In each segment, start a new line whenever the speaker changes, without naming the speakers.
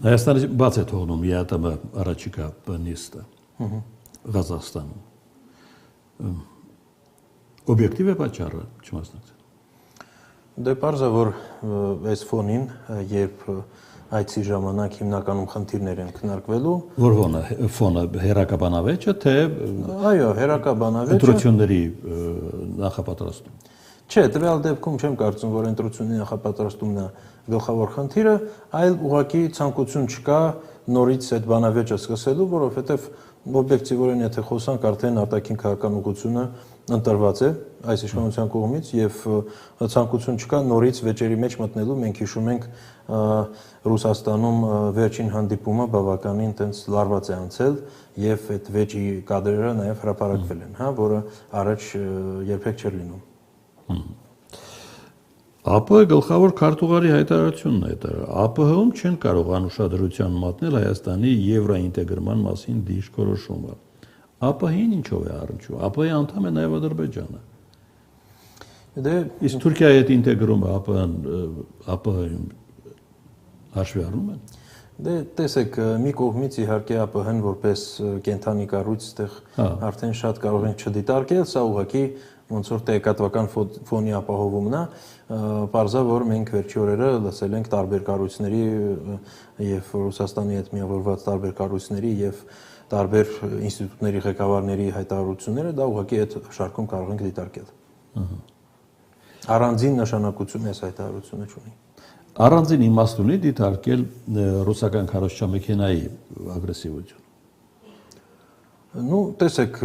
Հայաստանը բաց է թողնում ԵԱՏՄ առաջիկա նիստը Ղազախստանում։ Օբյեկտիվ է պատճառը չմասնակցել։
Դե պարզ է, որ այս ֆոնին, երբ այցի ժամանակ հիմնականում խնդիրներ են քննարկվելու,
որ ֆոնը հերակաբանավեճը, թե
այո, հերակաբանավեճը
ընտրությունների նախապատրաստում։
Չէ, տվյալ դեպքում չեմ կարծում, որ ընտրությունների նախապատրաստումն է գլխավոր խնդիրը, այլ ուղղակի ցանկություն չկա նորից այդ բանավեճը սկսելու, որովհետև օբյեկտիվորեն եթե խոսանք, արդեն արտաքին քաղաքական ուղղությունը ընտրված է այս իշխանության կողմից եւ ցանկություն չկա նորից վեճերի մեջ մտնելու։ Մենք հիշում ենք Ռուսաստանում վերջին հանդիպումը բավականին տենց լարված է անցել եւ այդ վեճի կադրերը նաեւ հրապարակվել են, որը առաջ երբեք չէր լինում։
ԱՊՀ գլխավոր քարտուղարի հայտարարությունն է դա։ ԱՊՀ-ում չեն կարող անուշադրության մատնել Հայաստանի եվրոինտեգրման մասին դիրքորոշումը։ ԱՊՀ-ին ինչով է առնչվում։ ԱՊՀ-ի անդամ է նաև Ադրբեջանը։
Դե
իսկ Թուրքիայի հետ ինտեգրումը ԱՊՀ-ում հաշվի առնում են։
Դե տեսեք, մի կողմից իհարկե ԱՊՀ-ն որպես կենթանի կառույց այդտեղ արդեն շատ կարող են չդիտարկել, սա ուղղակի ոնց որ տեղեկատվական ֆոնի ապահովումն է, պարզա որ մենք վերջի օրերը լսել ենք տարբեր կառույցների եւ Ռուսաստանի հետ միավորված տարբեր կառույցների եւ տարբեր ինստիտուտների ղեկավարների հայտարարությունները, դա ուղղակի այդ շարքում կարող ենք դիտարկել։ Առանձին նշանակություն այս հայտարարությունը չունի։
Առանձին իմաստ ունի դիտարկել ռուսական քարոզչամեքենայի ագրեսիվություն։
Ну, տեսեք,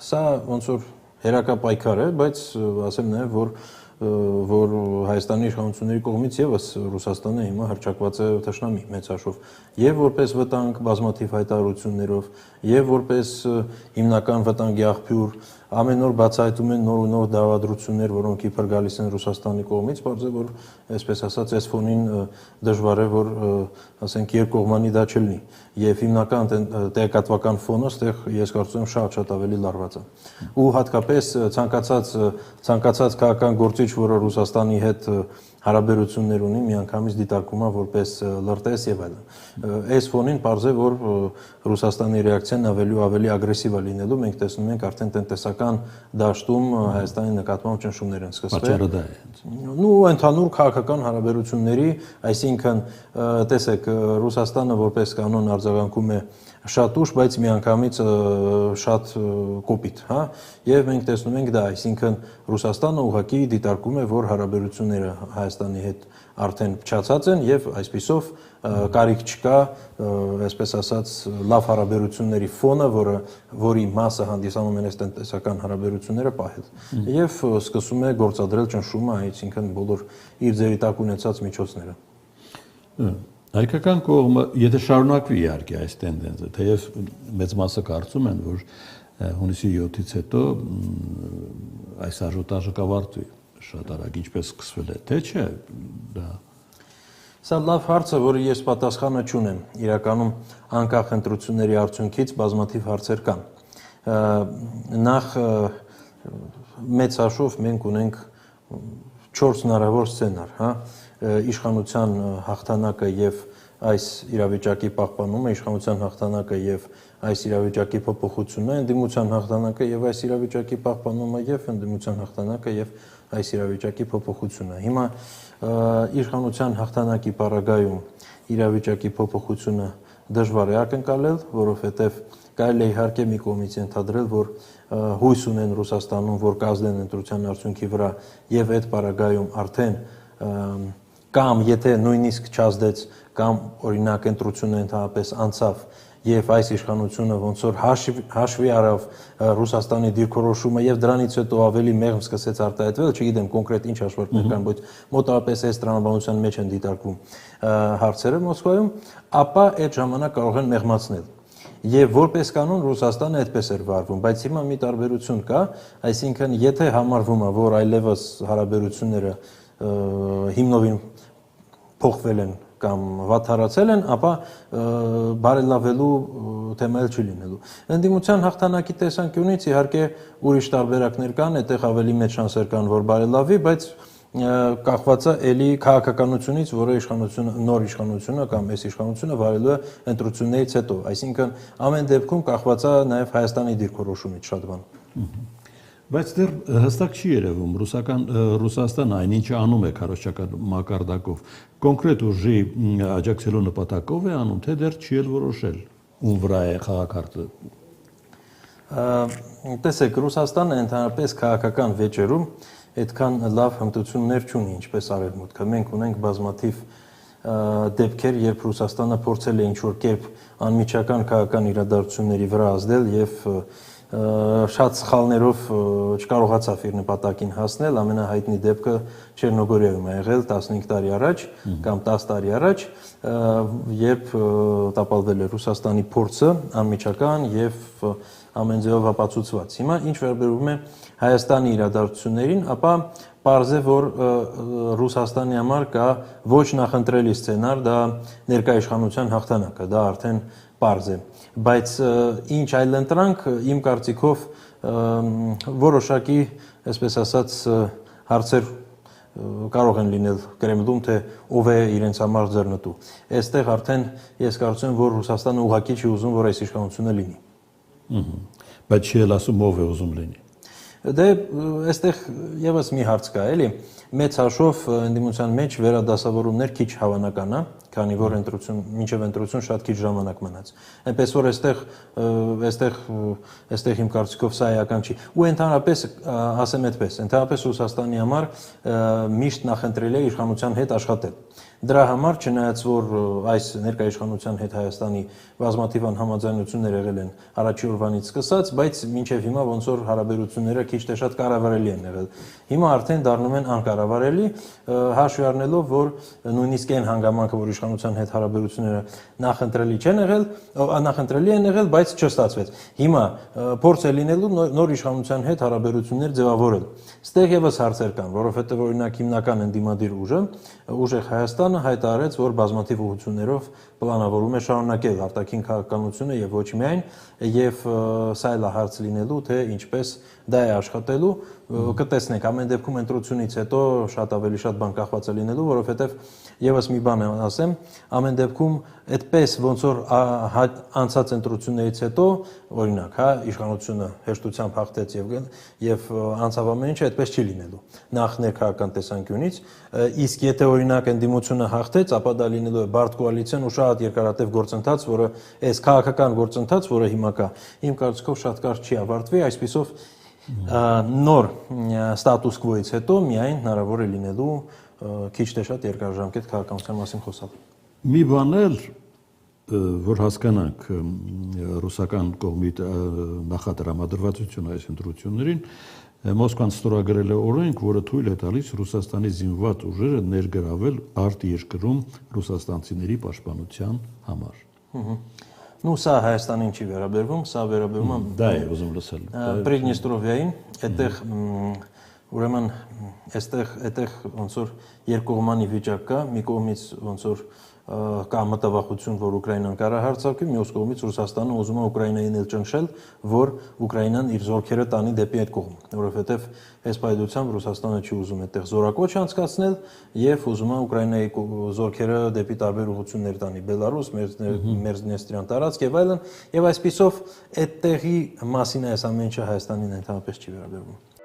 սա ոնց որ հերակապայքար է, բայց ասեմ նաև, որ Հայաստանի իշխանությունների կողմից եւս Ռուսաստանը հիմա հռչակված է թշնամի մեծ հաշվով, եւ որպես վտանգ բազմաթիվ հայտարարություններով, եւ որպես հիմնական վտանգի աղբյուր, ամեն օր բացահայտում են նոր ու նոր դավադրություններ, որոնք իբր գալիս են Ռուսաստանի կողմից, բարձ է, որ այսպես ասած, այս ֆոնին դժվար է, որ ասենք երկկողմանի դա չլինի, եւ հիմնական տեղեկատվական ֆոնը այդտեղ ես կարծում եմ շատ ավելի լարված է։ Ու հատկապես ցանկացած քաղաքական գործիչ, որը Ռուսաստանի հետ հարաբերություններ ունի, միանգամից դիտարկում է որպես լրտես եւ այլն։ Այս ֆոնին պարզ է, որ Ռուսաստանի ռեակցիան ավելի ագրեսիվ է լինելու, մենք տեսնում ենք արդեն տնտեսական դաշտում Հայաստանի նկատմամբ ճնշումներ են սկսվել։
Պատճառը դա է։
Ну, ընդհանուր քաղաքական հարաբերությունների, այսինքն, տեսեք, Ռուսաստանը որպես կանոն արձագանքում է շատ ուշ, բայց միանգամից շատ կոպիտ, հա, եւ մենք տեսնում ենք դա, այսինքն Ռուսաստանը ուղղակի դիտարկում է, որ հարաբերությունները Հայաստանի հետ արդեն փչացած են եւ այսպիսով կարիք չկա, այսպես ասած, լավ հարաբերությունների ֆոնը, որի մասը հանդիսանում են այս տնտեսական հարաբերությունները պահել եւ սկսում է գործադրել ճնշումը, այսինքն բոլոր իր ձեռի տակ ունեցած միջոցները։
Հայկական կողմը, եթե շարունակվի իհարկե այս տենդենսը, թեև մեծ մասը կարծում են, որ հունիսի 7-ից հետո այս աժոտաժը կավարտվի շատ արագ, ինչպես սկսվել է, թե չէ դա։
Սա լավ հարց է, որը ես պատասխանը չունեմ։ Իրականում անկախ ընտրությունների արդյունքից բազմաթիվ հարցեր կան։ Նախ մեծ հաշվով մենք ունենք 4 հնարավոր սցենար, հա, իշխանության հաղթանակը եւ այս իրավիճակի պահպանումը, իշխանության հաղթանակը եւ այս իրավիճակի փոփոխությունը, ընդդիմության հաղթանակը եւ այս իրավիճակի պահպանումը եւ ընդդիմության հաղթանակը եւ այս իրավիճակի փոփոխությունը։ Հիմա իշխանության հաղթանակի պարագայում իրավիճակի փոփոխությունը դժվար է ակնկալել, որովհետեւ կարելի է իհարկե մի կողմից ենթադրել, որ հույս ունեն Ռուսաստանում, որ կազդեն ընտրության արդյունքի վրա եւ այդ պարագայում արդեն կամ եթե նույնիսկ չազդեց կամ օրինակ ընտրությունը ընդհանրապես անցավ եւ այս իշխանությունը ոնց որ հաշվի առավ Ռուսաստանի դիրքորոշումը եւ դրանից հետո ավելի մեղմ սկսեց արտահայտվել, չգիտեմ կոնկրետ ինչ հաշվարկներ կան, բայց մոտավորապես այս տրամաբանության մեջ են դիտարկվում հարցերը Մոսկվայում, ապա այդ ժամանակ կարող են մեղմացնել։ Եվ որպես կանոն Ռուսաստանը այդպես էր վարվում, բայց հիմա մի տարբերություն կա, այսինքն եթե համարվում է, որ այլևս հարաբերությունները հիմնովին փոխվել են կամ վատթարացել են, ապա բարելավելու թեմա չի լինելու։ Ընդդիմության հաղթանակի տեսանկյունից իհարկե ուրիշ տարբերակներ կան, այդտեղ ավելի մեծ շանսեր կան, որ բարելավի, բայց կախված է ելի քաղաքականությունից, որը նոր իշխանությունը կամ այս իշխանությունը վարելու է ընտրություններից հետո, այսինքն ամեն դեպքում կախված է նաև Հայաստանի դիրքորոշումից շատ բան։
Բայց դեռ հստակ չի երևում Ռուսաստանը այնինչ անում է քարոզչական մակարդակով կոնկրետ ուժի աջակցելու նպատակով է անում, թե դեռ չի էլ որոշել ում վրա է խաղաքարտը։
Տեսեք, Ռուսաստանը ընդհանրապես քաղաքական վեճերում այդքան լավ հմտություններ չունի, ինչպես Արևմուտքը։ Մենք ունենք բազմաթիվ դեպքեր, երբ Ռուսաստանը փորձել է ինչ-որ կերպ անմիջական քաղաքական իրադարձությունների վրա ազդել եւ շատ սխալներով չկարողացավ իր նպատակին հասնել, ամենահայտնի դեպքը Չեռնոգորիայում է եղել 15 տարի առաջ կամ 10 տարի առաջ, երբ տապալվել է Ռուսաստանի փորձը անմիջական եւ ամեն ձևով ապացուցված։ Հիմա ինչ վերաբերում է Հայաստանի իրադարձություններին, ապա պարզ է, որ Ռուսաստանի համար կա ոչ նախընտրելի սցենար, դա ներկա իշխանության հաղթանակը, դա արդեն պարզ է, բայց ինչ այլընտրանք իմ կարծիքով որոշակի, այսպես ասած, հարցեր կարող են լինել Կրեմլում, թե ով է իրենց համար ձեռնտու։ Այստեղ արդեն ես կարծում եմ, որ Ռուսաստանը ուղղակի չի ուզում, որ այս իշխանությունը լինի։
Բայց չի էլ ասում ով է ուզում լինի։
Դե այստեղ եւս մի հարց կա, էլի, մեծ հաշվով ընդդիմության մեջ վերադասավորումներ քիչ հավանական է, քանի որ մինչև ընտրություն շատ քիչ ժամանակ մնաց։ Այնպես որ այստեղ իմ կարծիքով սա էական չի։ Ու ընդհանրապես ասեմ այդպես, ընդհանրապես Ռուսաստանի համար միշտ նախընտրել է իշխանության հետ աշխատել։ Դրա համար, չնայած որ այս ներկա իշխանության հետ Հայաստանի բազմաթիվ անհամաձայնություններ եղել են առաջի օրվանից սկսած, բայց մինչև հիմա ոնց որ հարաբերությունները քիչ թե շատ կառավարելի են եղել։ Հիմա արդեն դառնում են անկառավարելի, հաշվի առնելով, որ նույնիսկ այն հանգամանքը, որ իշխանության հետ հարաբերությունները նախընտրելի չեն եղել, նախընտրելի են եղել, բայց չստացվեց։ Հիմա փորձ է լինելու նոր իշխանության հետ հարաբերություններ ձևավորել։ Ստեղ եւս հարցեր կան, որովհետեւ օրինակ հիմնական ընդդիմադիր ուժեղ Հայաստանը հայտարարեց, որ բազմաթիվ ուղղություններով պլանավորում է շարունակել արտաքին քաղաքականությունը եւ ոչ միայն, եւ սա էլ է հարց լինելու, թե ինչպես դա է աշխատելու, կտեսնենք, ամեն դեպքում ընտրությունից հետո շատ ավելի շատ բան կախված է լինելու, որովհետեւ եւս մի բան ասեմ, ամեն դեպքում այդպես ոնց որ անցած ընտրություններից հետո, օրինակ, հա, իշխանությունը հեշտությամբ հաղթեց եւ անցավ ամեն ինչը, այդպես չի լինելու։ Նախ ներքաղաքական տեսանկյունից, իսկ եթե օրինակ ընդդիմությունը հաղթեց, ապա դա լինելու է բարդ կոալիցիան ու շատ երկարատև գործընթաց, որը այս քաղաքական գործընթաց, որը հիմա կա, իմ կարծիքով շատ կարճ չի ավարտվի, այսպիսով նոր ստատուս կվոից հետո միայն հնարավոր է լինելու քիչ թե շատ երկարաժամկետ քաղաքականության մասին խոսալ։
Մի բան էլ, որ հասկանանք ռուսական կողմի նախատրամադրվածությունը այս ընտրություններին, Մոսկվան ստորագրել է օրենք, որը թույլ է տալիս Ռուսաստանի զինված ուժերը ներգրավել արտերկրում ռուսաստանցիների պաշտպանության համար։
Ну, սա Հայաստանին չի վերաբերվում, սա վերաբերում է
դա է ուզում լսել։
Պրիդնեստրովիային, այդտեղ ուրեմն այդտեղ ոնց որ երկկողմանի վիճակ կա, մի կողմից ոնց որ կա մտավախություն, որ Ուկրաինան կառահարցակվի, մյուս կողմից Ռուսաստանը ուզում է Ուկրաինային էլ ճնշել, որ Ուկրաինան իր զորքերը տանի դեպի այդ կողմ, որովհետև այս պայմանությամբ Ռուսաստանը չի ուզում այդտեղ զորակոչ անցկացնել եւ ուզում է Ուկրաինայի զորքերը դեպի տարբեր ուղղություններ տանի, Բելարուս, Մերձնեստրյան տարածք եւ այլն, եւ այսպիսով այդտեղի մասին այս ամեն ինչը Հայաստանին ընդհանրապես չի վերաբերվում։